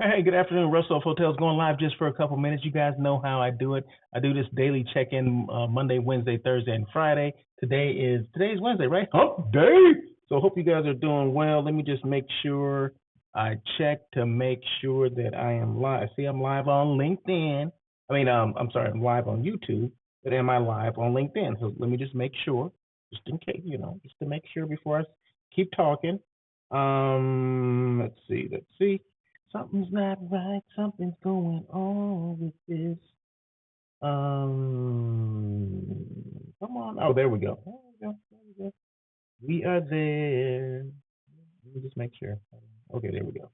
Hey, good afternoon. Russell of Hotels going live just for a couple minutes. You guys know how I do it. I do this daily check-in Monday, Wednesday, Thursday, and Friday. Today's Wednesday, right? Hump day. So hope you guys are doing well. Let me just make sure I check to make sure that I am live. See, I'm live on LinkedIn. I'm sorry, I'm live on YouTube, but am I live on LinkedIn? So let me just make sure, just in case, just to make sure before I keep talking. Let's see. Something's not right. Something's going on with this. Come on. Oh, there we go. There we go. We are there. Let me just make sure. Okay, there we go.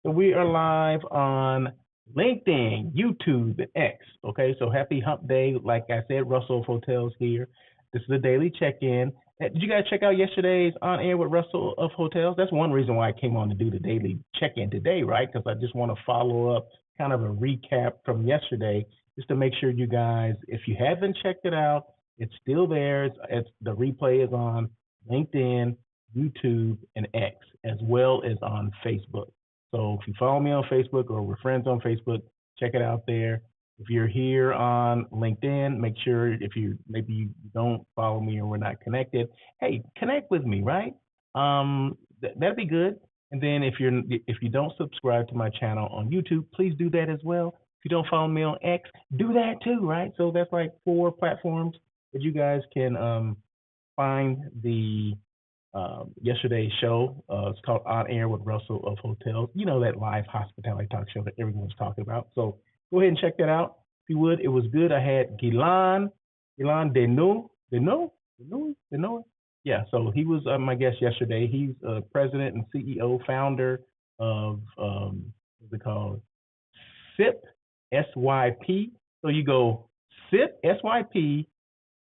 So we are live on LinkedIn, YouTube, and X. Okay, so happy hump day. Like I said, Russell of Hotels here. This is the daily check-in. Did you guys check out yesterday's On Air with Russell of Hotels? That's one reason why I came on to do the daily check-in today, right? Because I just want to follow up kind of a recap from yesterday just to make sure you guys, if you haven't checked it out, it's still there. The replay is on LinkedIn, YouTube, and X, as well as on Facebook. So if you follow me on Facebook or we're friends on Facebook, check it out there. If you're here on LinkedIn, make sure if maybe you don't follow me or we're not connected, hey, connect with me, right? That'd be good. And then if you don't subscribe to my channel on YouTube, please do that as well. If you don't follow me on X, do that too, right? So that's like 4 platforms that you guys can find the yesterday's show. It's called On Air with Russell of Hotels. You know, that live hospitality talk show that everyone's talking about. So go ahead and check that out if you would. It was good. I had Gilan Denoy. Yeah, so he was my guest yesterday. He's president and CEO, founder of what's it called? SIP SYP. So you go SIP SYP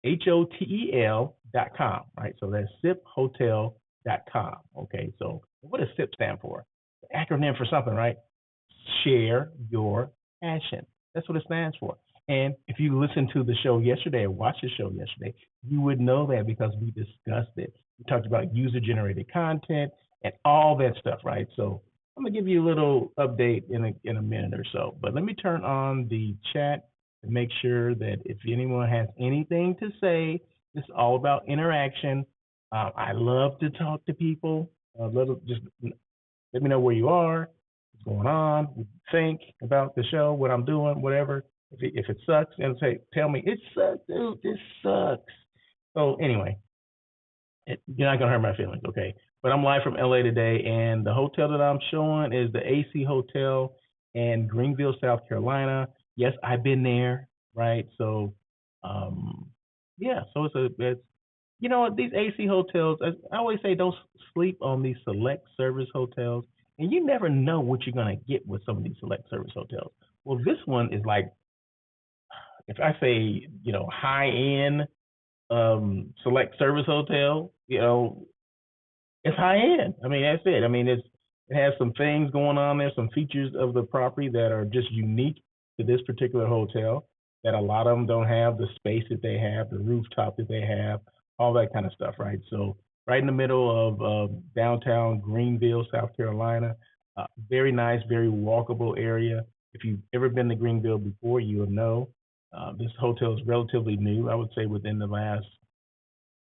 HOTEL.com, right? So that's siphotel.com. Okay, so what does SIP stand for? The acronym for something, right? Share your passion. That's what it stands for. And if you listened to the show yesterday or watched the show yesterday, you would know that because we discussed it. We talked about user generated content and all that stuff, right? So I'm gonna give you a little update in a minute or so. But let me turn on the chat and make sure that if anyone has anything to say, it's all about interaction. I love to talk to people. Just let me know where you are, what's going on, what you think about the show, what I'm doing, whatever. If it sucks, and tell me it sucks, dude. This sucks. So anyway, you're not gonna hurt my feelings, okay? But I'm live from LA today, and the hotel that I'm showing is the AC Hotel in Greenville, South Carolina. Yes, I've been there, right? So, yeah. So it's these AC hotels. I always say don't sleep on these select service hotels, and you never know what you're gonna get with some of these select service hotels. Well, this one is like, if I say, high end select service hotel, it's high end. I mean, that's it. I mean, it has some things going on there, some features of the property that are just unique to this particular hotel that a lot of them don't have, the space that they have, the rooftop that they have, all that kind of stuff, right? So right in the middle of downtown Greenville, South Carolina, very nice, very walkable area. If you've ever been to Greenville before, you will know this hotel is relatively new. I would say within the last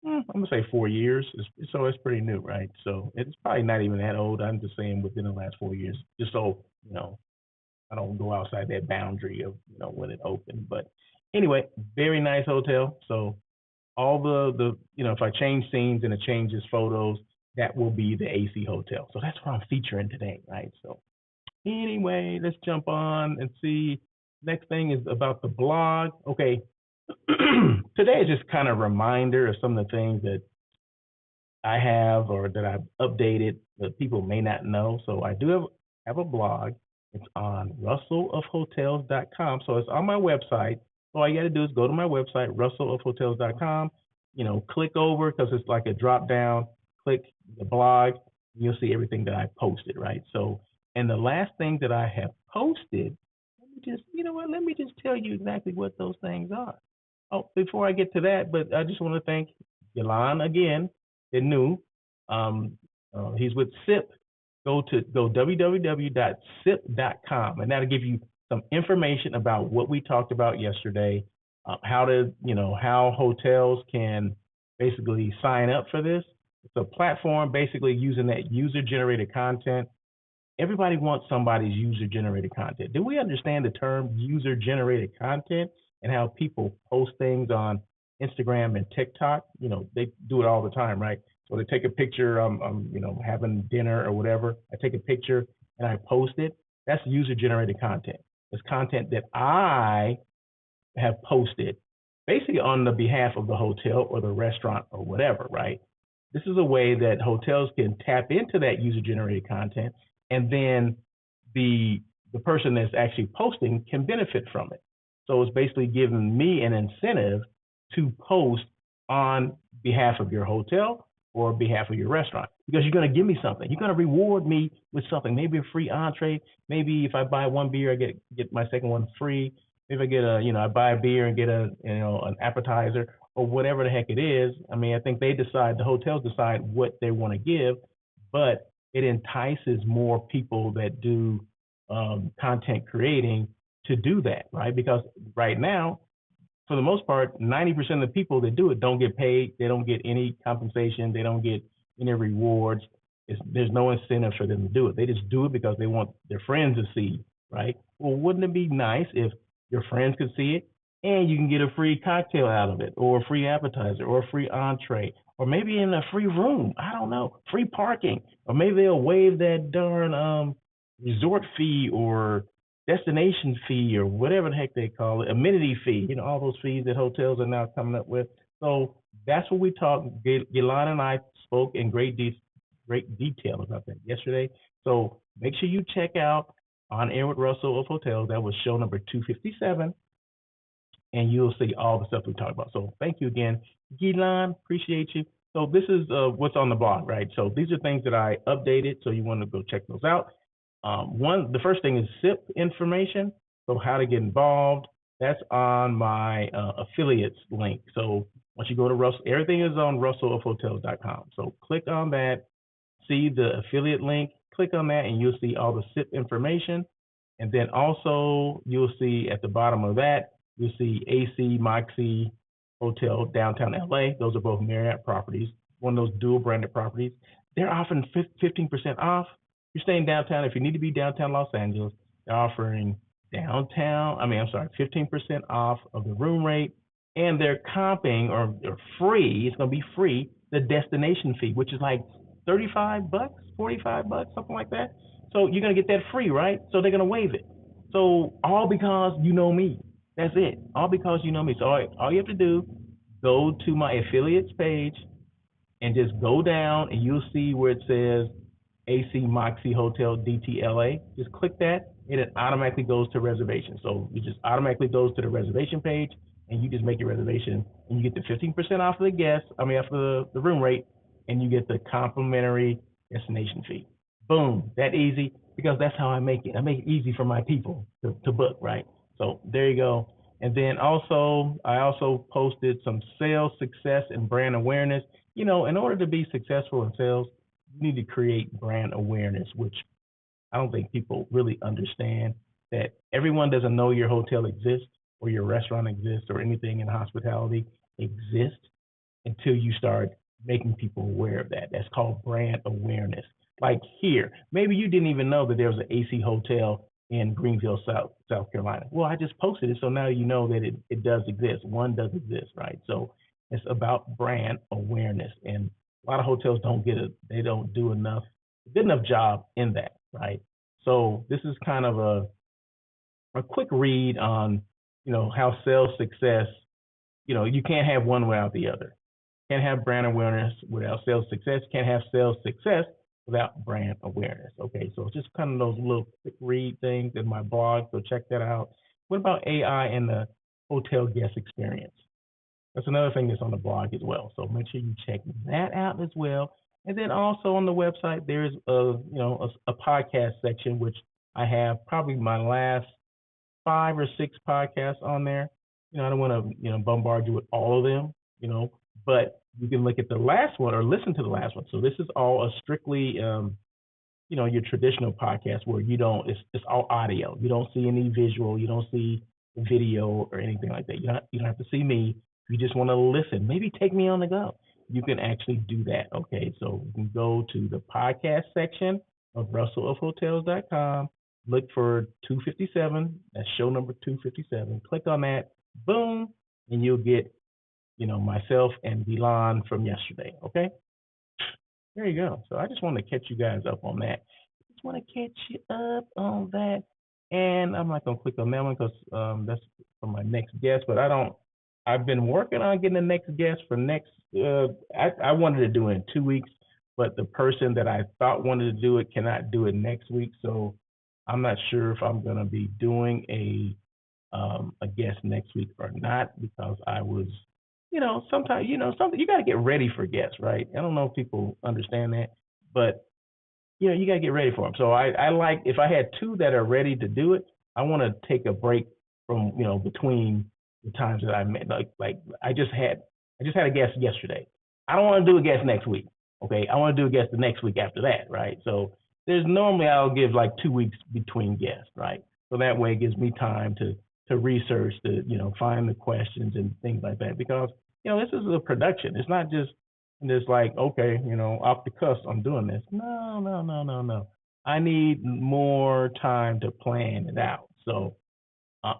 I'm gonna say 4 years. It's pretty new, right? So it's probably not even that old. I'm just saying within the last 4 years, just so I don't go outside that boundary of when it opened. But anyway, very nice hotel. So all the if I change scenes and it changes photos, that will be the AC hotel. So that's what I'm featuring today, right? So anyway, let's jump on and see. Next thing is about the blog. Okay, today is just kind of a reminder of some of the things that I have or that I've updated that people may not know. So I do have a blog. It's on russellofhotels.com. So it's on my website. All you got to do is go to my website, russellofhotels.com. Click over because it's like a drop down. Click the blog. And you'll see everything that I posted, right? So, and the last thing that I have posted, let me just tell you exactly what those things are. Oh, before I get to that, but I just want to thank Yalan again, the new. He's with SIP. go www.sip.com, and that'll give you some information about what we talked about yesterday, how hotels can basically sign up for this. It's a platform basically using that user-generated content. Everybody wants somebody's user-generated content. Do we understand the term user-generated content and how people post things on Instagram and TikTok? They do it all the time, right? So they take a picture, having dinner or whatever. I take a picture and I post it. That's user-generated content. It's content that I have posted basically on the behalf of the hotel or the restaurant or whatever, right? This is a way that hotels can tap into that user-generated content, and then the person that's actually posting can benefit from it. So it's basically giving me an incentive to post on behalf of your hotel or behalf of your restaurant, because you're going to give me something. You're going to reward me with something, maybe a free entree. Maybe if I buy one beer, I get my second one free. If I get I buy a beer and get an appetizer or whatever the heck it is. I mean, I think the hotels decide what they want to give, but it entices more people that do content creating to do that, right? Because right now, for the most part, 90% of the people that do it don't get paid. They don't get any compensation. They don't get any rewards. There's no incentive for them to do it. They just do it because they want their friends to see, right? Well, wouldn't it be nice if your friends could see it and you can get a free cocktail out of it, or a free appetizer, or a free entree, or maybe in a free room? I don't know, free parking, or maybe they'll waive that darn resort fee or destination fee or whatever the heck they call it, amenity fee, all those fees that hotels are now coming up with. So that's what we talked. Ghilan and I spoke in great detail about that yesterday. So make sure you check out On Air with Russell of Hotels. That was show number 257. And you'll see all the stuff we talked about. So thank you again, Ghilan. Appreciate you. So this is what's on the blog, right? So these are things that I updated. So you want to go check those out. The first thing is SIP information. So how to get involved. That's on my affiliates link. So once you go to Russell, everything is on russellofhotels.com. So click on that, see the affiliate link, click on that, and you'll see all the SIP information. And then also you'll see at the bottom of that, you'll see AC Moxy Hotel Downtown LA. Those are both Marriott properties, one of those dual branded properties. They're offering 15% off. You're staying downtown. If you need to be downtown Los Angeles, they're offering 15% off of the room rate, and they're comping or free. It's going to be free, the destination fee, which is like $35, $45, something like that. So you're going to get that free, right? So they're going to waive it. So all because you know me. That's it. All because you know me. So all you have to do, go to my affiliates page and just go down, and you'll see where it says AC Moxy Hotel DTLA. Just click that, and it automatically goes to reservation. So it just automatically goes to the reservation page, and you just make your reservation, and you get the 15% off of the room rate, and you get the complimentary destination fee. Boom, that easy, because that's how I make it. I make it easy for my people to book, right? So there you go. And then I also posted some sales success and brand awareness. In order to be successful in sales, you need to create brand awareness, which I don't think people really understand, that everyone doesn't know your hotel exists or your restaurant exists or anything in hospitality exists until you start making people aware of that. That's called brand awareness. Like here, maybe you didn't even know that there was an AC hotel in Greenville, South Carolina. Well, I just posted it, so now you know that it does exist. One does exist, right? So it's about brand awareness, and a lot of hotels don't do a good enough job in that, right? So this is kind of a quick read on, how sales success, you can't have one without the other. Can't have brand awareness without sales success. Can't have sales success without brand awareness. Okay, so it's just kind of those little quick read things in my blog, so check that out. What about AI and the hotel guest experience? That's another thing that's on the blog as well. So make sure you check that out as well. And then also on the website, there's a podcast section, which I have probably my last 5 or 6 podcasts on there. I don't want to bombard you with all of them, but you can look at the last one or listen to the last one. So this is all a strictly your traditional podcast where it's all audio. You don't see any visual, you don't see video or anything like that. You don't have to see me. If you just want to listen, maybe take me on the go. You can actually do that. Okay, so you can go to the podcast section of russellofhotels.com, look for 257. That's show number 257. Click on that. Boom, and you'll get myself and Delon from yesterday. Okay. There you go. So I just want to catch you guys up on that. Just want to catch you up on that. And I'm not gonna click on that one because that's for my next guest. But I've been working on getting the next guest for next. I wanted to do it in 2 weeks, but the person that I thought wanted to do it cannot do it next week. So I'm not sure if I'm gonna be doing a guest next week or not because I was sometimes, something you got to get ready for guests, right? I don't know if people understand that, but you got to get ready for them. So I like if I had two that are ready to do it, I want to take a break from between the times that I met. Like I just had a guest yesterday. I don't want to do a guest next week. Okay, I want to do a guest the next week after that, right? So there's normally I'll give like 2 weeks between guests, right? So that way it gives me time to research, to find the questions and things like that because this is a production. It's not just like okay, off the cuff I'm doing this. No, no, no, no, no. I need more time to plan it out. So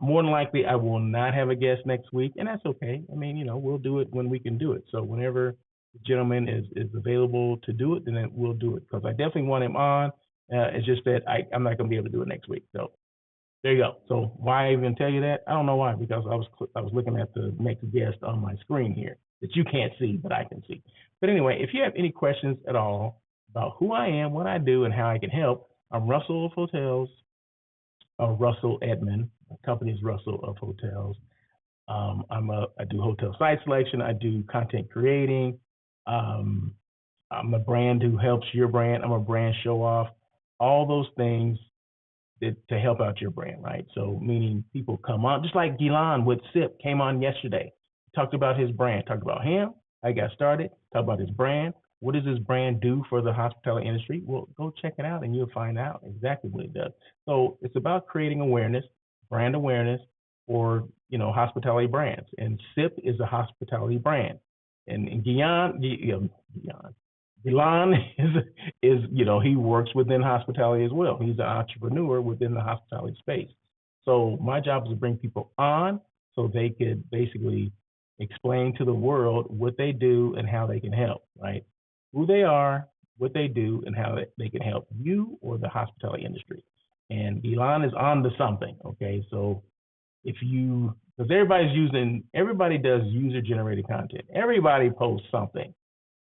more than likely I will not have a guest next week, and that's okay. I mean, we'll do it when we can do it. So whenever the gentleman is available to do it, then we'll do it because I definitely want him on. It's just that I'm not going to be able to do it next week. So there you go. So why I even tell you that? I don't know why, because I was looking at the next guest on my screen here that you can't see, but I can see. But anyway, if you have any questions at all about who I am, what I do, and how I can help, I'm Russell of Hotels, Russell Edmond. My company is Russell of Hotels. I do hotel site selection. I do content creating. I'm a brand who helps your brand. I'm a brand show off. All those things to help out your brand, right? So meaning people come on, just like Delon with SIP came on yesterday, talked about his brand, talked about him, how he got started, talked about his brand. What does his brand do for the hospitality industry? Well, go check it out and you'll find out exactly what it does. So it's about creating awareness, brand awareness for, hospitality brands. And SIP is a hospitality brand. And Delon is he works within hospitality as well. He's an entrepreneur within the hospitality space. So my job is to bring people on so they could basically explain to the world what they do and how they can help, right? Who they are, what they do, and how they can help you or the hospitality industry. And Delon is on to something, okay? So because everybody does user-generated content. Everybody posts something,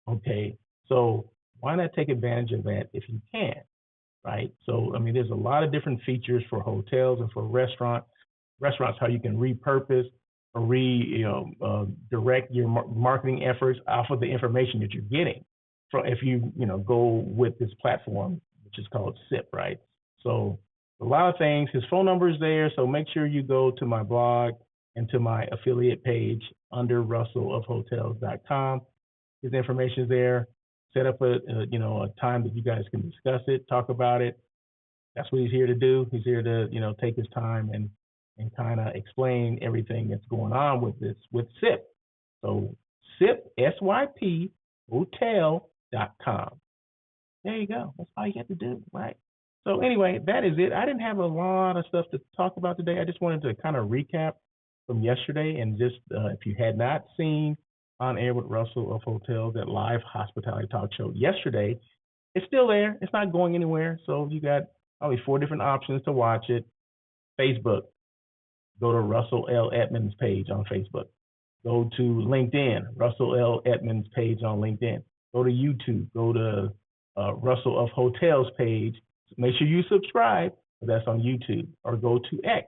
okay? So why not take advantage of that if you can, right? So, I mean, there's a lot of different features for hotels and for restaurants, how you can repurpose or direct your marketing efforts off of the information that you're getting from if you go with this platform, which is called SIP, right? So a lot of things. His phone number is there, so make sure you go to my blog and to my affiliate page under russellofhotels.com. His information is there. Set up a time that you guys can discuss it, talk about it. That's what he's here to do. He's here to take his time and kind of explain everything that's going on with SIP. So SIP, SYP, hotel.com. There you go. That's all you have to do, right? So anyway, that is it. I didn't have a lot of stuff to talk about today. I just wanted to kind of recap from yesterday and just if you had not seen On Air with Russell of Hotels, that live hospitality talk show yesterday, it's still there. It's not going anywhere. So you got probably 4 different options to watch it. Facebook, go to Russell L. Edmonds page on Facebook. Go to LinkedIn, Russell L. Edmonds page on LinkedIn. Go to YouTube, go to Russell of Hotels page. Make sure you subscribe, that's on YouTube, or go to X,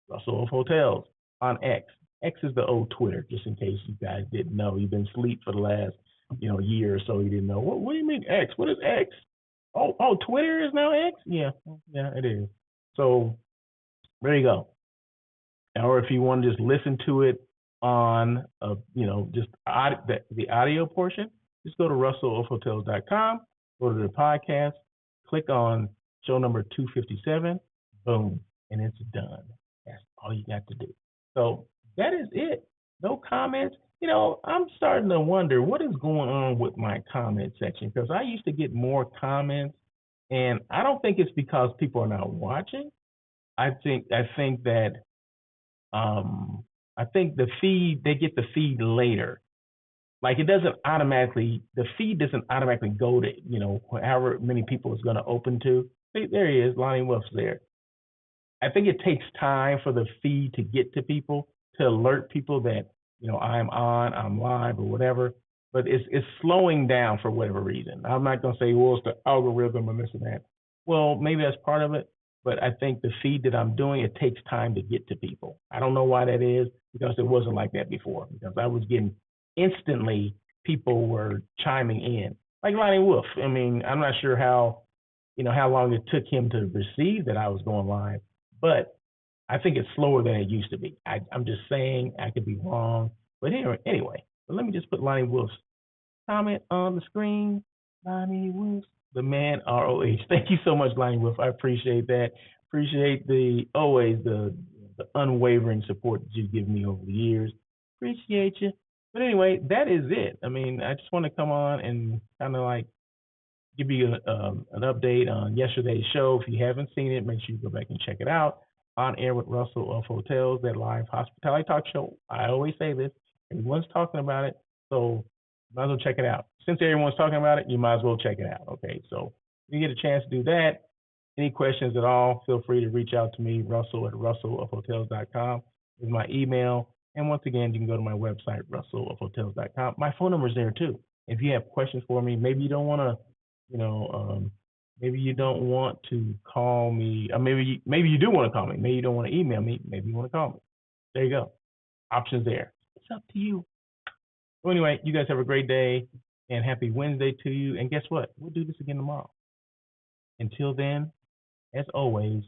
Russell of Hotels on X. X is the old Twitter, just in case you guys didn't know. You've been asleep for the last year or so. You didn't know. What do you mean X? What is X? Oh, Twitter is now X? Yeah, it is. So there you go. Or if you want to just listen to it on, just the audio portion, just go to russellofhotels.com, go to the podcast, click on show number 257, boom, and it's done. That's all you got to do. So that is it. No comments. I'm starting to wonder what is going on with my comment section, because I used to get more comments, and I don't think it's because people are not watching. I think that I think they get the feed later. Like the feed doesn't automatically go to, however many people it's going to open to. See, there he is, Lonnie Wolf's there. I think it takes time for the feed to get to people, to alert people that, I'm live or whatever. But it's slowing down for whatever reason. I'm not going to say, well, it's the algorithm and this and that. Well, maybe that's part of it. But I think the feed that I'm doing, it takes time to get to people. I don't know why that is, because it wasn't like that before. Because I was getting instantly, people were chiming in. Like Lonnie Wolf. I mean, I'm not sure how long it took him to receive that I was going live, but I think it's slower than it used to be. I'm just saying, I could be wrong. But anyway, but let me just put Lonnie Wolf's comment on the screen. Lonnie Wolf, the man ROH. Thank you so much, Lonnie Wolf. I appreciate that. Appreciate always the unwavering support that you've given me over the years. Appreciate you. But anyway, that is it. I mean, I just want to come on and kind of like give you an update on yesterday's show. If you haven't seen it, make sure you go back and check it out. On Air with Russell of Hotels, that live hospitality talk show. I always say this. Everyone's talking about it, so you might as well check it out. Since everyone's talking about it, you might as well check it out. Okay, so if you get a chance to do that, any questions at all, feel free to reach out to me, Russell at russellofhotels.com is my email. And once again, you can go to my website, russellofhotels.com. My phone number is there too. If you have questions for me, maybe you don't want to, maybe you don't want to call me, or maybe you do want to call me. Maybe you don't want to email me. Maybe you want to call me. There you go. Options there. It's up to you. So anyway, you guys have a great day and happy Wednesday to you. And guess what? We'll do this again tomorrow. Until then, as always,